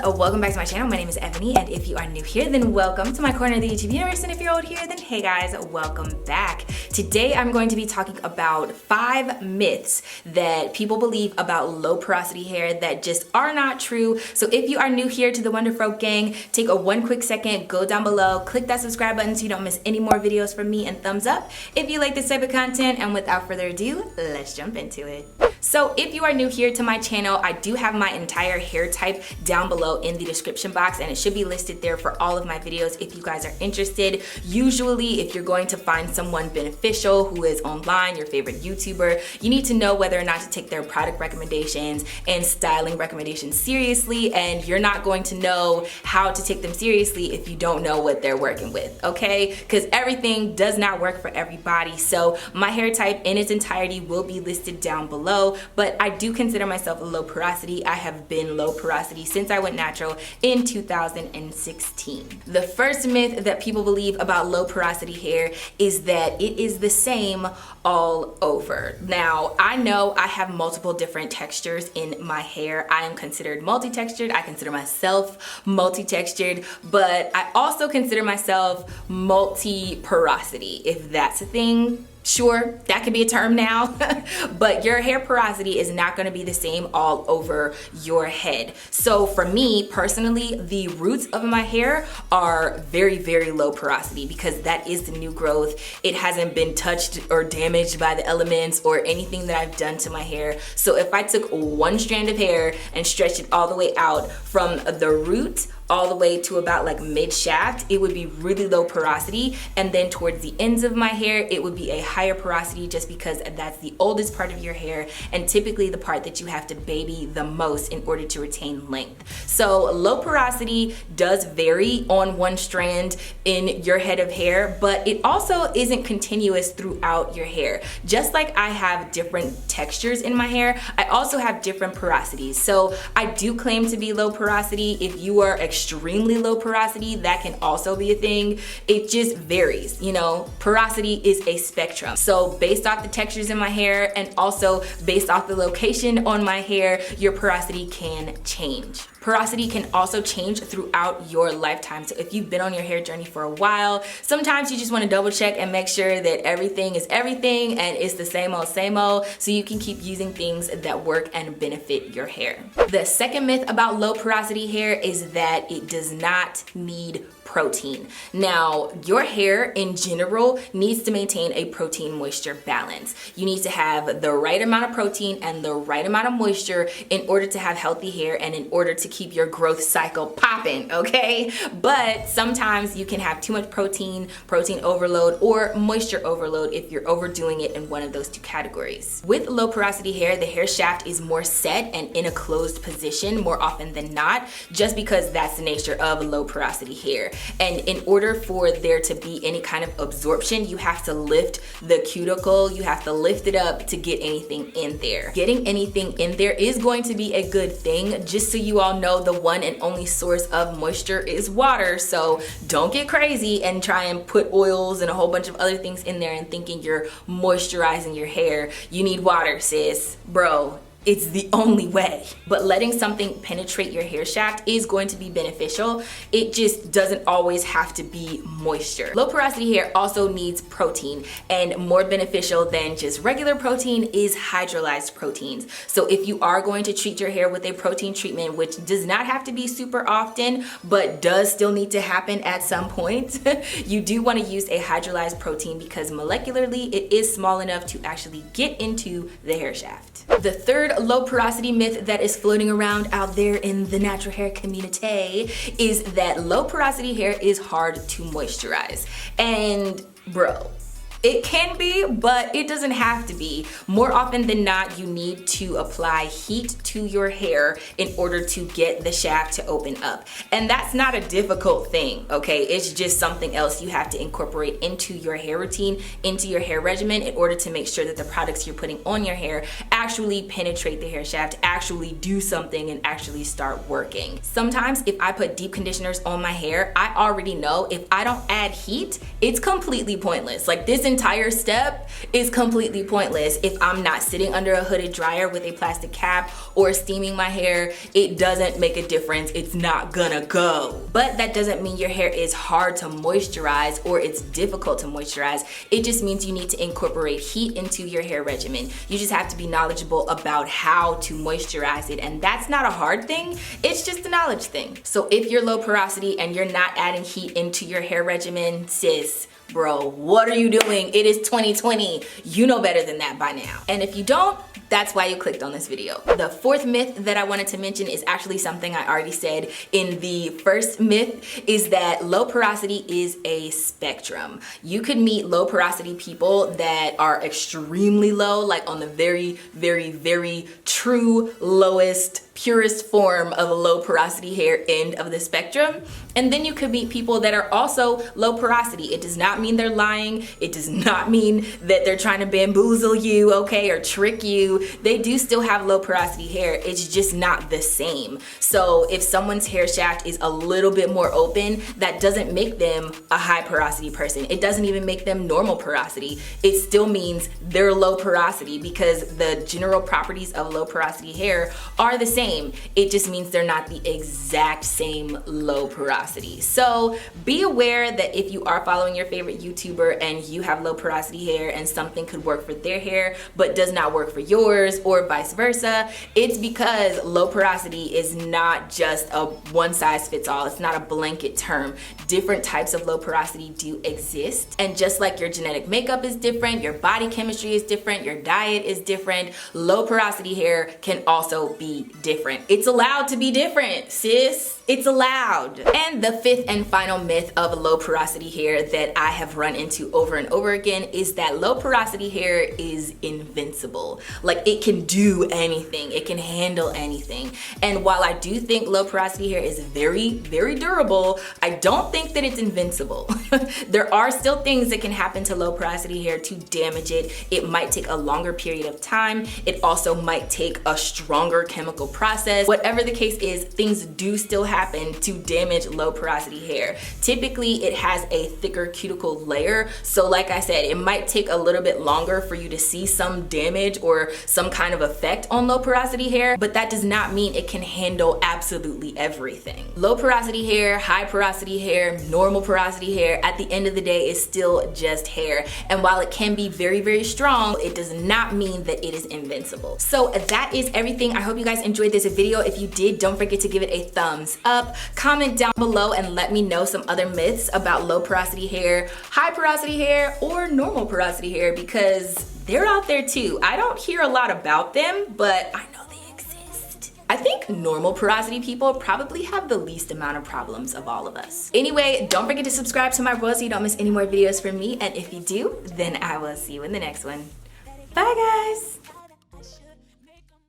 girls, welcome back to my channel. My name is Ebony, and if you are new here, then welcome to my corner of the YouTube universe, and if you're old here, then hey guys, welcome back. Today I'm going to be talking about 5 myths that people believe about low porosity hair that just are not true. So if you are new here to the Wonderfro Gang, take one quick second, go down below, click that subscribe button so you don't miss any more videos from me, and thumbs up if you like this type of content. And without further ado, let's jump into it. So if you are new here to my channel, I do have my entire hair type down below in the description box, and it should be listed there for all of my videos if you guys are interested. Usually, if you're going to find someone beneficial who is online, your favorite YouTuber, you need to know whether or not to take their product recommendations and styling recommendations seriously, and you're not going to know how to take them seriously if you don't know what they're working with, okay? Because everything does not work for everybody. So my hair type in its entirety will be listed down below, but I do consider myself a low porosity. I have been low porosity since I went natural in 2016. The first myth that people believe about low porosity hair is that it is the same all over. Now, I know I have multiple different textures in my hair. I am considered multi-textured. I consider myself multi-textured, but I also consider myself multi-porosity, if that's a thing. Sure, that could be a term now, but your hair porosity is not gonna be the same all over your head. So for me personally, the roots of my hair are very, very low porosity because that is the new growth. It hasn't been touched or damaged by the elements or anything that I've done to my hair. So if I took one strand of hair and stretched it all the way out from the root all the way to about like mid shaft, it would be really low porosity, and then towards the ends of my hair it would be a higher porosity just because that's the oldest part of your hair and typically the part that you have to baby the most in order to retain length. So low porosity does vary on one strand in your head of hair, but it also isn't continuous throughout your hair. Just like I have different textures in my hair, I also have different porosities. So I do claim to be low porosity. If you are extremely low porosity, that can also be a thing. It just varies, you know. Porosity is a spectrum. So based off the textures in my hair and also based off the location on my hair, your porosity can change. Porosity can also change throughout your lifetime. So if you've been on your hair journey for a while, sometimes you just want to double check and make sure that everything is everything and it's the same old so you can keep using things that work and benefit your hair. The second myth about low porosity hair is that it does not need protein. Now, your hair in general needs to maintain a protein moisture balance. You need to have the right amount of protein and the right amount of moisture in order to have healthy hair and in order to keep your growth cycle popping, okay? But sometimes you can have too much protein overload, or moisture overload if you're overdoing it in one of those two categories. With low porosity hair, the hair shaft is more set and in a closed position more often than not, just because that's the nature of low porosity hair. And in order for there to be any kind of absorption, you have to lift the cuticle, you have to lift it up to get anything in there. Getting anything in there is going to be a good thing. Just so you all know, the one and only source of moisture is water, so don't get crazy and try and put oils and a whole bunch of other things in there and thinking you're moisturizing your hair. You need water, sis. Bro, it's the only way. But letting something penetrate your hair shaft is going to be beneficial. It just doesn't always have to be moisture. Low porosity hair also needs protein, and more beneficial than just regular protein is hydrolyzed proteins. So if you are going to treat your hair with a protein treatment, which does not have to be super often, but does still need to happen at some point, you do want to use a hydrolyzed protein because molecularly it is small enough to actually get into the hair shaft. The third low porosity myth that is floating around out there in the natural hair community is that low porosity hair is hard to moisturize. And bro, it can be, but it doesn't have to be. More often than not, you need to apply heat to your hair in order to get the shaft to open up. And that's not a difficult thing, okay? It's just something else you have to incorporate into your hair routine, into your hair regimen, in order to make sure that the products you're putting on your hair actually actually penetrate the hair shaft, actually do something, and actually start working. Sometimes if I put deep conditioners on my hair, I already know if I don't add heat, it's completely pointless. Like, this entire step is completely pointless if I'm not sitting under a hooded dryer with a plastic cap or steaming my hair. It doesn't make a difference. It's not gonna go. But that doesn't mean your hair is hard to moisturize or it's difficult to moisturize. It just means you need to incorporate heat into your hair regimen. You just have to be knowledgeable about how to moisturize it, and that's not a hard thing. It's just a knowledge thing. So if you're low porosity and you're not adding heat into your hair regimen, sis, bro, what are you doing? It is 2020. You know better than that by now. And if you don't, that's why you clicked on this video. The fourth myth that I wanted to mention is actually something I already said in the first myth, is that low porosity is a spectrum. You could meet low porosity people that are extremely low, like on the very, very, very true lowest, purest form of low porosity hair end of the spectrum. And then you could meet people that are also low porosity. It does not mean they're lying. It does not mean that they're trying to bamboozle you, okay, or trick you. They do still have low porosity hair. It's just not the same. So if someone's hair shaft is a little bit more open, that doesn't make them a high porosity person. It doesn't even make them normal porosity. It still means they're low porosity because the general properties of low porosity hair are the same. It just means they're not the exact same low porosity. So be aware that if you are following your favorite YouTuber and you have low porosity hair and something could work for their hair but does not work for yours, or vice versa, it's because low porosity is not just a one size fits all. It's not a blanket term. Different types of low porosity do exist, and just like your genetic makeup is different, your body chemistry is different, your diet is different, low porosity hair can also be different. It's allowed to be different, sis. It's allowed. And the fifth and final myth of low porosity hair that I have run into over and over again is that low porosity hair is invincible. Like, it can do anything. It can handle anything. And while I do think low porosity hair is very, very durable, I don't think that it's invincible. There are still things that can happen to low porosity hair to damage it. It might take a longer period of time. It also might take a stronger chemical process. Whatever the case is, things do still happen to damage low porosity hair. Typically, it has a thicker cuticle layer. So like I said, it might take a little bit longer for you to see some damage or some kind of effect on low porosity hair, but that does not mean it can handle absolutely everything. Low porosity hair, high porosity hair, normal porosity hair, at the end of the day is still just hair. And while it can be very, very strong, it does not mean that it is invincible. So that is everything. I hope you guys enjoyed this video. If you did, don't forget to give it a thumbs up. Comment down below and let me know some other myths about low porosity hair, high porosity hair, or normal porosity hair, because they're out there too. I don't hear a lot about them, but I know they exist. I think normal porosity people probably have the least amount of problems of all of us. Anyway, don't forget to subscribe to my world so you don't miss any more videos from me, and if you do, then I will see you in the next one. Bye guys!